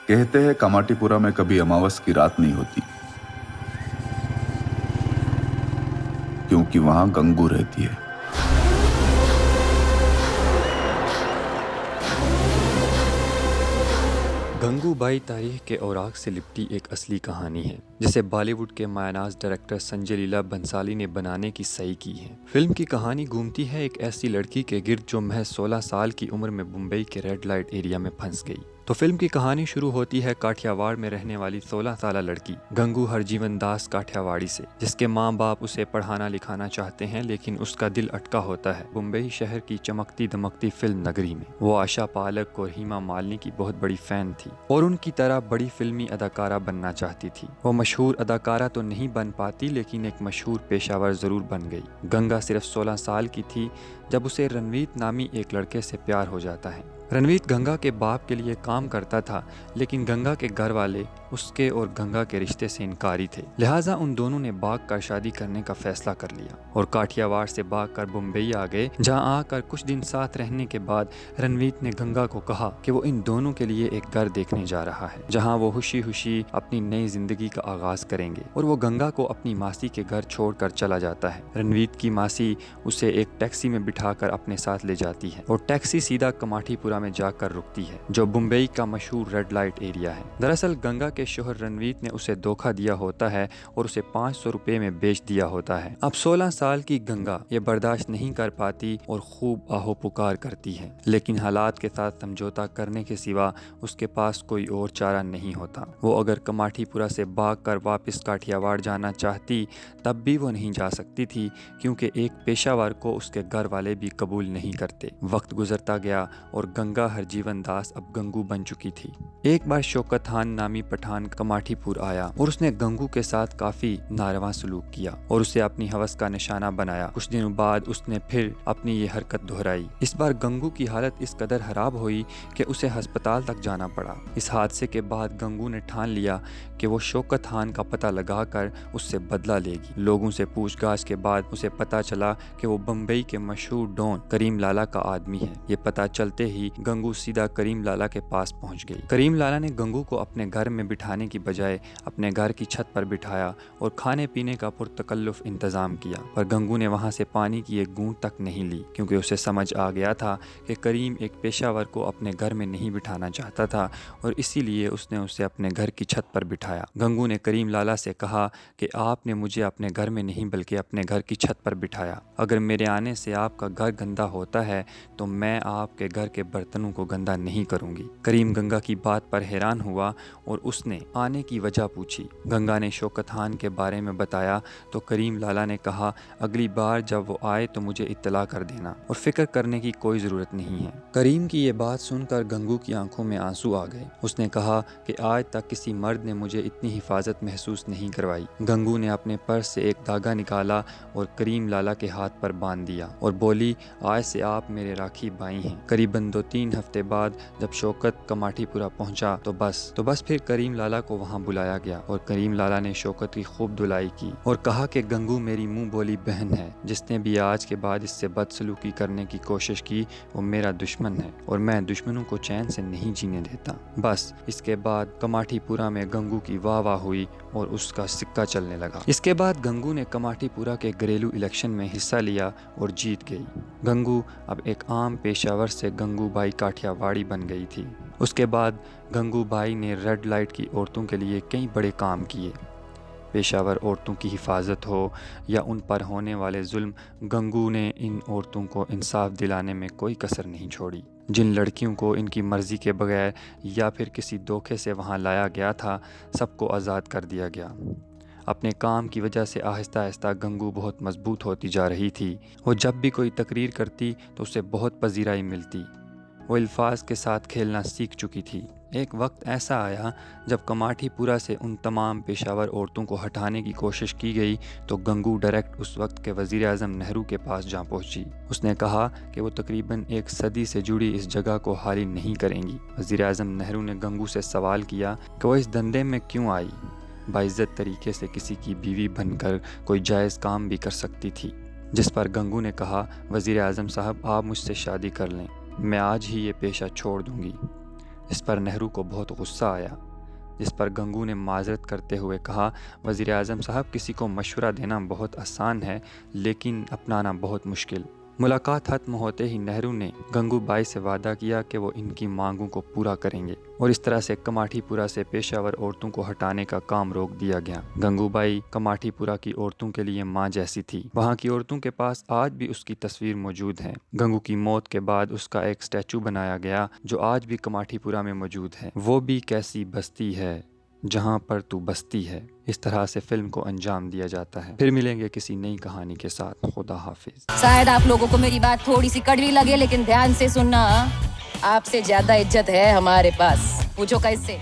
कहते हैं कमाटीपुरा में कभी अमावस की रात नहीं होती, क्योंकि वहां गंगू रहती है। गंगूबाई तारीख के औराक से लिपटी एक असली कहानी है जिसे बॉलीवुड के मायनाज डायरेक्टर संजय लीला बंसाली ने बनाने की सही की है। फिल्म की कहानी घूमती है एक ऐसी लड़की के गिर्द जो महज 16 साल की उम्र में मुंबई के रेड लाइट एरिया में फंस गई। तो फिल्म की कहानी शुरू होती है काठियावाड़ में रहने वाली 16 साल लड़की गंगू हरजीवन दास काठियावाड़ी से, जिसके माँ बाप उसे पढ़ाना लिखाना चाहते हैं, लेकिन उसका दिल अटका होता है मुंबई शहर की चमकती दमकती फिल्म नगरी में। वो आशा पालक और हेमा मालिनी की बहुत बड़ी फैन थी और उनकी तरह बड़ी फिल्मी अदाकारा बनना चाहती थी। वो मशहूर अदाकारा तो नहीं बन पाती, लेकिन एक मशहूर पेशावर जरूर बन गई। गंगा सिर्फ 16 साल की थी जब उसे रणवीत नामी एक लड़के से प्यार हो जाता है। रणवीत गंगा के बाप के लिए काम करता था, लेकिन गंगा के घर वाले उसके और गंगा के रिश्ते से इनकारी थे। लिहाजा उन दोनों ने भाग कर शादी करने का फैसला कर लिया और काठियावाड़ से भाग कर मुंबई आ गए, जहां आकर कुछ दिन साथ रहने के बाद रणवीत ने गंगा को कहा कि वो इन दोनों के लिए एक घर देखने जा रहा है, जहां वो खुशी खुशी अपनी नई जिंदगी का आगाज करेंगे। और वो गंगा को अपनी मासी के घर छोड़कर चला जाता है। रणवीत की मासी उसे एक टैक्सी में बिठाकर अपने साथ ले जाती है और टैक्सी सीधा कमाठीपुरा में जाकर रुकती है, जो मुंबई का मशहूर रेड लाइट एरिया है। दरअसल गंगा के शोहर रणवीत ने उसे धोखा दिया होता है और उसे 500 रुपए में बेच दिया होता है। अब 16 साल की गंगा ये बर्दाश्त नहीं कर पाती और खूब आहो पुकार करती है, लेकिन हालात के साथ समझौता करने के सिवा उसके पास कोई और चारा नहीं होता। वो अगर कमाठीपुरा से भाग कर वापस काठियावाड़ जाना चाहती तब भी वो नहीं जा सकती थी, क्योंकि एक पेशावर को उसके घर वाले भी कबूल नहीं करते। वक्त गुजरता गया और गंगा हरजीवन दास अब गंगू बन चुकी थी। एक बार शौकत खान नामी पठान कमाठीपुर आया और उसने गंगू के साथ काफी नारवा सलूक किया और उसे अपनी हवस का निशाना बनाया। कुछ दिनों बाद उसने फिर अपनी ये हरकत दोहराई। इस बार गंगू की हालत इस कदर खराब हुई कि उसे अस्पताल तक जाना पड़ा। इस हादसे के बाद गंगू ने ठान लिया कि वो शौकत खान का पता लगाकर उससे बदला लेगी। लोगों से पूछताछ के बाद उसे पता चला कि वो बम्बई के मशहूर डॉन करीम लाला का आदमी है। ये पता चलते ही गंगू सीधा करीम लाला के पास पहुंच गई। करीम लाला ने गंगू को अपने घर में बिठाने की बजाय अपने घर की छत पर बिठाया और खाने पीने का पुरतकल्लुफ इंतजाम किया, पर गंगू ने वहां से पानी की एक बूंद तक नहीं ली, क्योंकि उसे समझ आ गया था कि करीम एक पेशावर को अपने घर में नहीं बिठाना चाहता था और इसीलिए उसने उसे अपने घर की छत पर बिठाया। गंगू ने करीम लाला से कहा कि आपने मुझे अपने घर में नहीं बल्कि अपने घर की छत पर बिठाया। अगर मेरे आने से आपका घर गंदा होता है तो मैं आपके घर के बर्तनों को गंदा नहीं करूंगी। करीम गंगा की बात पर हैरान हुआ और उसने आने की वजह पूछी। गंगा ने शौकत खान के बारे में बताया तो करीम लाला ने कहा, अगली बार जब वो आए तो मुझे इत्तला कर देना और फिक्र करने की कोई ज़रूरत नहीं है। करीम की ये बात सुनकर गंगू की आंखों में आंसू आ गए। उसने कहा कि आज तक किसी मर्द ने मुझे इतनी हिफाजत महसूस नहीं करवाई। गंगू ने अपने पर्स से एक धागा निकाला और करीम लाला के हाथ पर बांध दिया और बोली, आज से आप मेरे राखी बाई हैं। करीबन 2-3 हफ्ते बाद जब शौकत कमाठीपुरा पहुंचा तो बस फिर करीम लाला को वहां बुलाया गया और करीम लाला ने शौकत की खूब धुलाई की और कहा कि गंगू मेरी मुंह बोली बहन है। जिसने भी आज के बाद इससे बदसलूकी करने की कोशिश की वो मेरा दुश्मन है और मैं दुश्मनों को चैन से नहीं जीने देता। बस इसके बाद कमाठीपुरा में गंगू की वाह वाह हुई और उसका सिक्का चलने लगा। इसके बाद गंगू ने कमाठीपुरा के घरेलू इलेक्शन में हिस्सा लिया और जीत गई। गंगू अब एक आम पेशावर से गंगू बाई काठियावाड़ी बन गई थी। उसके बाद गंगू बाई ने रेड लाइट की औरतों के लिए कई बड़े काम किए। पेशावर औरतों की हिफाजत हो या उन पर होने वाले जुल्म, गंगू ने इन औरतों को इंसाफ दिलाने में कोई कसर नहीं छोड़ी। जिन लड़कियों को इनकी मर्जी के बगैर या फिर किसी धोखे से वहां लाया गया था, सबको आज़ाद कर दिया गया। अपने काम की वजह से आहिस्ता आहिस्ता गंगू बहुत मजबूत होती जा रही थी। वो जब भी कोई तकरीर करती तो उसे बहुत पजीराई मिलती। वो अल्फाज के साथ खेलना सीख चुकी थी। एक वक्त ऐसा आया जब कमाठीपुरा से उन तमाम पेशावर औरतों को हटाने की कोशिश की गई तो गंगू डायरेक्ट उस वक्त के वज़ीर आज़म नेहरू के पास जा पहुंची। उसने कहा कि वो तकरीबन 1 सदी से जुड़ी इस जगह को खाली नहीं करेंगी। वज़ीर आज़म नेहरू ने गंगू से सवाल किया कि वो इस धंधे में क्यों आई। बाइज्जत तरीके से किसी की बीवी बनकर कोई जायज़ काम भी कर सकती थी। जिस पर गंगू ने कहा, वज़ीर आज़म साहब आप मुझसे शादी कर लें, मैं आज ही ये पेशा छोड़ दूंगी। اس پر نہرو کو بہت غصہ آیا، جس پر گنگو نے معذرت کرتے ہوئے کہا، وزیر اعظم صاحب کسی کو مشورہ دینا بہت آسان ہے لیکن اپنانا بہت مشکل۔ ملاقات ختم ہوتے ہی نہرو نے گنگو بائی سے وعدہ کیا کہ وہ ان کی مانگوں کو پورا کریں گے، اور اس طرح سے کماٹھی پورہ سے پیشہ ور عورتوں کو ہٹانے کا کام روک دیا گیا۔ گنگو بائی کماٹھی پورہ کی عورتوں کے لیے ماں جیسی تھی، وہاں کی عورتوں کے پاس آج بھی اس کی تصویر موجود ہے۔ گنگو کی موت کے بعد اس کا ایک اسٹیچو بنایا گیا جو آج بھی کماٹھی پورہ میں موجود ہے، وہ بھی کیسی بستی ہے جہاں پر تو بستی ہے۔ اس طرح سے فلم کو انجام دیا جاتا ہے۔ پھر ملیں گے کسی نئی کہانی کے ساتھ۔ خدا حافظ۔ شاید آپ لوگوں کو میری بات تھوڑی سی کڑوی لگے، لیکن دھیان سے سننا، آپ سے زیادہ عزت ہے ہمارے پاس، پوچھو کیسے؟